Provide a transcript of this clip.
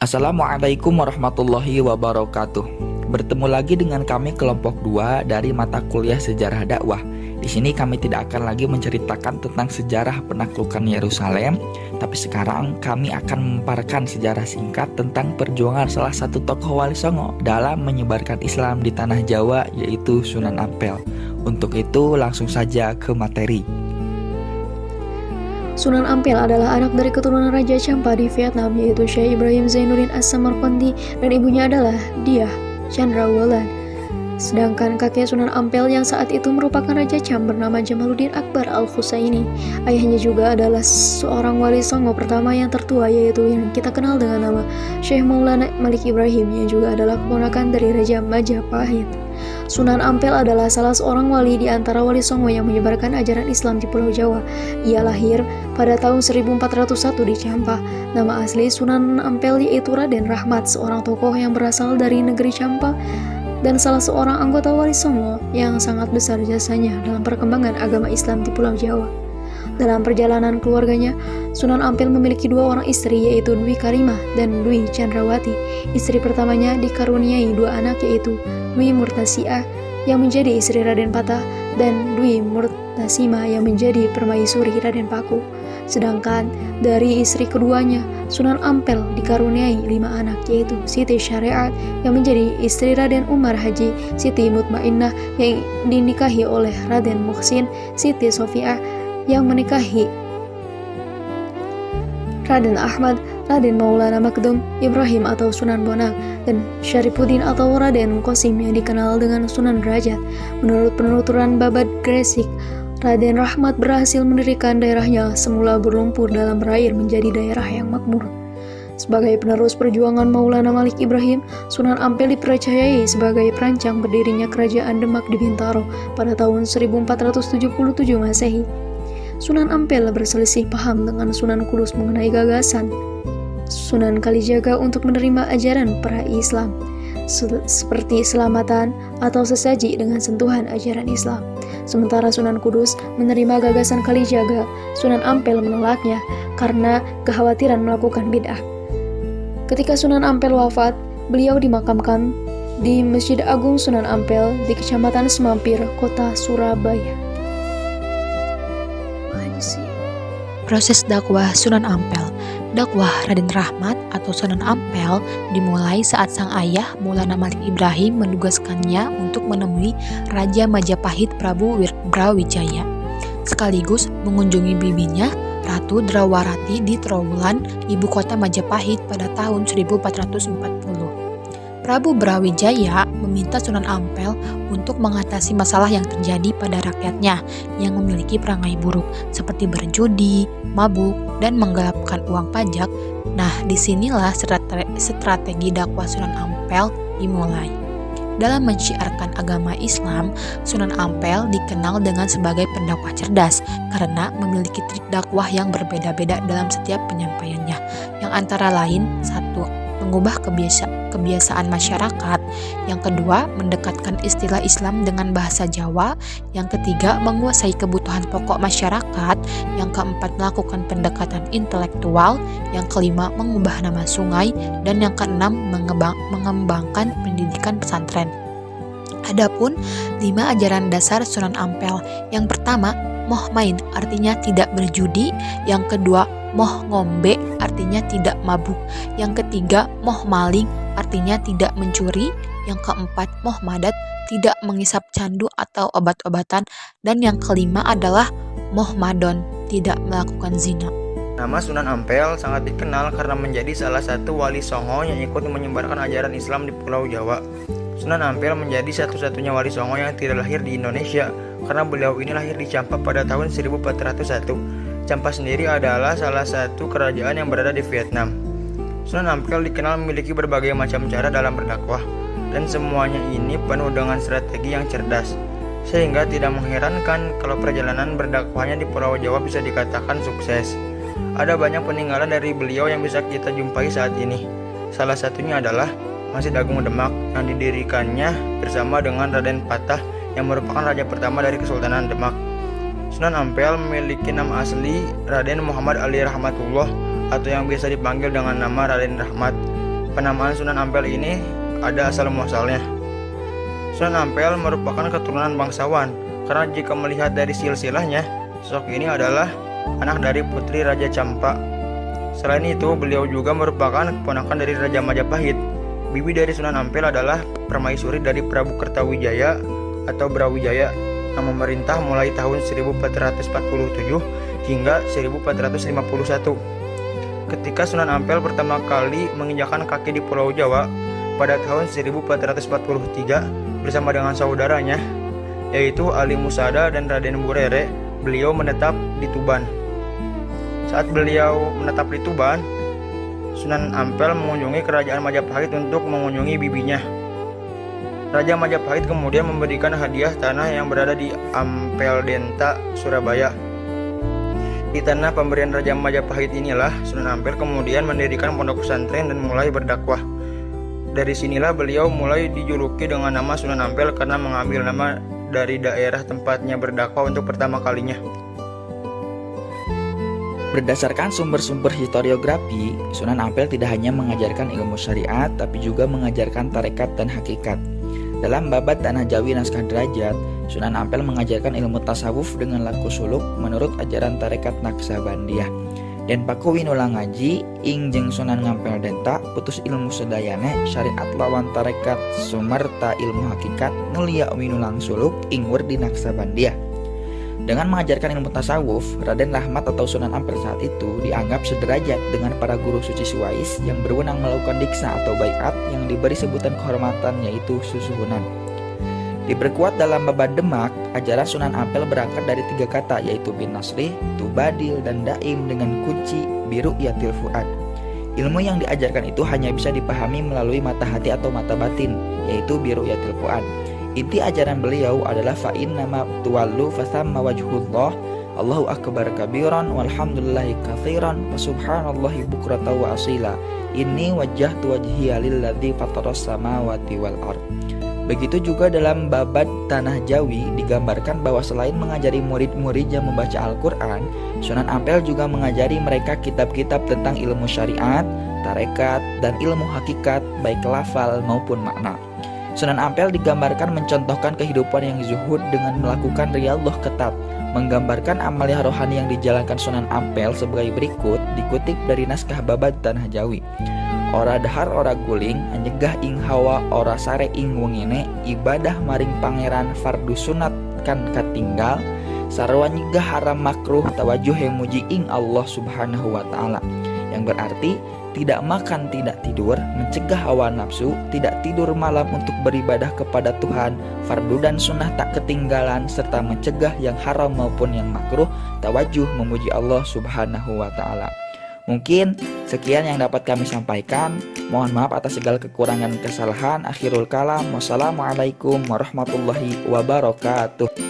Assalamualaikum warahmatullahi wabarakatuh. Bertemu lagi dengan kami kelompok 2 dari mata kuliah sejarah dakwah. Di sini kami tidak akan lagi menceritakan tentang sejarah penaklukan Yerusalem, tapi sekarang kami akan memaparkan sejarah singkat tentang perjuangan salah satu tokoh Wali Songo dalam menyebarkan Islam di tanah Jawa, yaitu Sunan Ampel. Untuk itu langsung saja ke materi. Sunan Ampel adalah anak dari keturunan Raja Champa di Vietnam, yaitu Syekh Ibrahim Zainuddin As-Samarqandi, dan ibunya adalah Diah Chandrawala. Sedangkan kakek Sunan Ampel yang saat itu merupakan Raja Cham bernama Jamaluddin Akbar Al-Husaini. Ayahnya juga adalah seorang wali songo pertama yang tertua, yaitu yang kita kenal dengan nama Syekh Maulana Malik Ibrahim, yang juga adalah keponakan dari Raja Majapahit. Sunan Ampel adalah salah seorang wali di antara wali songo yang menyebarkan ajaran Islam di Pulau Jawa. Ia lahir pada tahun 1401 di Champa. Nama asli Sunan Ampel yaitu Raden Rahmat, seorang tokoh yang berasal dari negeri Champa dan salah seorang anggota Wali Songo yang sangat besar jasanya dalam perkembangan agama Islam di Pulau Jawa. Dalam perjalanan keluarganya, Sunan Ampel memiliki 2 orang istri, yaitu Dwi Karimah dan Dwi Chandrawati. Istri pertamanya dikaruniai 2 anak, yaitu Dwi Murtasiah yang menjadi istri Raden Patah dan Dwi Murtasima yang menjadi permaisuri Raden Paku. Sedangkan dari istri keduanya, Sunan Ampel dikaruniai 5 anak, yaitu Siti Syariat yang menjadi istri Raden Umar Haji, Siti Mutmainnah yang dinikahi oleh Raden Muhsin, Siti Sofiah yang menikahi Raden Ahmad, Raden Maulana Makdum, Ibrahim atau Sunan Bonang, dan Syarifuddin atau Raden Qasim yang dikenal dengan Sunan Derajat. Menurut penuturan Babad Gresik, Raden Rahmat berhasil mendirikan daerahnya semula berlumpur dalam berair menjadi daerah yang makmur. Sebagai penerus perjuangan Maulana Malik Ibrahim, Sunan Ampel dipercayai sebagai perancang berdirinya kerajaan Demak di Bintaro pada tahun 1477 Masehi. Sunan Ampel berselisih paham dengan Sunan Kudus mengenai gagasan Sunan Kalijaga untuk menerima ajaran para Islam, seperti selamatan atau sesaji dengan sentuhan ajaran Islam. Sementara Sunan Kudus menerima gagasan Kalijaga, Sunan Ampel menolaknya karena kekhawatiran melakukan bid'ah. Ketika Sunan Ampel wafat, beliau dimakamkan di Masjid Agung Sunan Ampel di Kecamatan Semampir, Kota Surabaya. Proses dakwah Sunan Ampel. Dakwah Raden Rahmat atau Sunan Ampel dimulai saat sang ayah Maulana Malik Ibrahim menugaskannya untuk menemui Raja Majapahit Prabu Brawijaya, sekaligus mengunjungi bibinya Ratu Drawarati di Trowulan, ibu kota Majapahit pada tahun 1440. Prabu Brawijaya meminta Sunan Ampel untuk mengatasi masalah yang terjadi pada rakyatnya yang memiliki perangai buruk seperti berjudi, mabuk, dan menggelapkan uang pajak. Nah, disinilah strategi dakwah Sunan Ampel dimulai. Dalam menciarkan agama Islam, Sunan Ampel dikenal dengan sebagai pendakwah cerdas karena memiliki trik dakwah yang berbeda-beda dalam setiap penyampaiannya, yang antara lain: 1. Mengubah kebiasaan masyarakat. Yang kedua, mendekatkan istilah Islam dengan bahasa Jawa. Yang ketiga, menguasai kebutuhan pokok masyarakat. Yang keempat, melakukan pendekatan intelektual. Yang kelima, mengubah nama sungai. Dan yang keenam, mengembangkan pendidikan pesantren. Adapun 5 ajaran dasar Sunan Ampel. Yang pertama, moh main, artinya tidak berjudi. Yang kedua, moh ngombe, artinya tidak mabuk. Yang ketiga, moh maling, artinya tidak mencuri. Yang keempat, moh madat, tidak mengisap candu atau obat-obatan. Dan yang kelima adalah moh madon, tidak melakukan zina. Nama Sunan Ampel sangat dikenal karena menjadi salah satu wali songo yang ikut menyebarkan ajaran Islam di Pulau Jawa. Sunan Ampel menjadi satu-satunya wali songo yang tidak lahir di Indonesia karena beliau ini lahir di Champa pada tahun 1401. Champa sendiri adalah salah satu kerajaan yang berada di Vietnam. Sunan Ampel dikenal memiliki berbagai macam cara dalam berdakwah, dan semuanya ini penuh dengan strategi yang cerdas, sehingga tidak mengherankan kalau perjalanan berdakwahnya di Pulau Jawa bisa dikatakan sukses. Ada banyak peninggalan dari beliau yang bisa kita jumpai saat ini. Salah satunya adalah Masjid Agung Demak yang didirikannya bersama dengan Raden Patah yang merupakan raja pertama dari Kesultanan Demak. Sunan Ampel memiliki nama asli Raden Muhammad Ali Rahmatullah atau yang biasa dipanggil dengan nama Raden Rahmat. Penamaan Sunan Ampel ini ada asal muasalnya. Sunan Ampel merupakan keturunan bangsawan, karena jika melihat dari silsilahnya, sosok ini adalah anak dari putri Raja Campa. Selain itu, beliau juga merupakan keponakan dari Raja Majapahit. Bibi dari Sunan Ampel adalah permaisuri dari Prabu Kertawijaya atau Brawijaya yang memerintah mulai tahun 1447 hingga 1451. Ketika Sunan Ampel pertama kali menginjakkan kaki di Pulau Jawa pada tahun 1443 bersama dengan saudaranya, yaitu Ali Musada dan Raden Burere, beliau menetap di Tuban. Saat beliau menetap di Tuban, Sunan Ampel mengunjungi kerajaan Majapahit untuk mengunjungi bibinya. Raja Majapahit kemudian memberikan hadiah tanah yang berada di Ampeldenta, Surabaya. Di tanah pemberian Raja Majapahit inilah Sunan Ampel kemudian mendirikan pondok pesantren dan mulai berdakwah. Dari sinilah beliau mulai dijuluki dengan nama Sunan Ampel karena mengambil nama dari daerah tempatnya berdakwah untuk pertama kalinya. Berdasarkan sumber-sumber historiografi, Sunan Ampel tidak hanya mengajarkan ilmu syariat, tapi juga mengajarkan tarekat dan hakikat. Dalam babat Tanah Jawi Naskah Derajat, Sunan Ampel mengajarkan ilmu tasawuf dengan laku suluk menurut ajaran tarekat Naksabandiyah. Dan paku winulang ngaji, ing jeung Sunan Ngampel Denta, putus ilmu sedayana, syariat lawan tarekat sumerta ilmu hakikat, nulia winulang suluk, ing werdi Naksabandiyah. Dengan mengajarkan ilmu tasawuf, Raden Rahmat atau Sunan Ampel saat itu dianggap sederajat dengan para guru suci Suwais yang berwenang melakukan diksa atau baiat yang diberi sebutan kehormatan yaitu susuhunan. Diperkuat dalam babad Demak, ajaran Sunan Ampel berangkat dari 3 kata yaitu bin nasrih, tubadil, dan daim dengan kunci biru yatil fuad. Ilmu yang diajarkan itu hanya bisa dipahami melalui mata hati atau mata batin, yaitu biru yatil fuad. Inti ajaran beliau adalah fa'in nama tuwallu fasamma wajhullah, Allahu akbar kabiran walhamdulillahi katsiran wa subhanallahi bukratan wa asila. Inni wajjahtu wajhiya lilladzi fataras samawati wal ard. Begitu juga dalam babad Tanah Jawi digambarkan bahwa selain mengajari murid-muridnya membaca Al-Quran, Sunan Ampel juga mengajari mereka kitab-kitab tentang ilmu syariat, tarekat, dan ilmu hakikat baik lafal maupun makna. Sunan Ampel digambarkan mencontohkan kehidupan yang zuhud dengan melakukan riyadhah ketat, menggambarkan amalia rohani yang dijalankan Sunan Ampel sebagai berikut dikutip dari naskah babad Tanah Jawi. Ora dahar ora guling, anyegah ing hawa ora sare ing wengine, ibadah maring pangeran fardu sunat kan katinggal, sarwa nyegah haram makruh tawajuh yang muji ing Allah subhanahu wa ta'ala. Yang berarti tidak makan, tidak tidur, mencegah hawa nafsu, tidak tidur malam untuk beribadah kepada Tuhan, fardu dan sunnah tak ketinggalan, serta mencegah yang haram maupun yang makruh, tawajuh memuji Allah subhanahu wa ta'ala. Mungkin sekian yang dapat kami sampaikan. Mohon maaf atas segala kekurangan kesalahan. Akhirul kalam. Wassalamualaikum warahmatullahi wabarakatuh.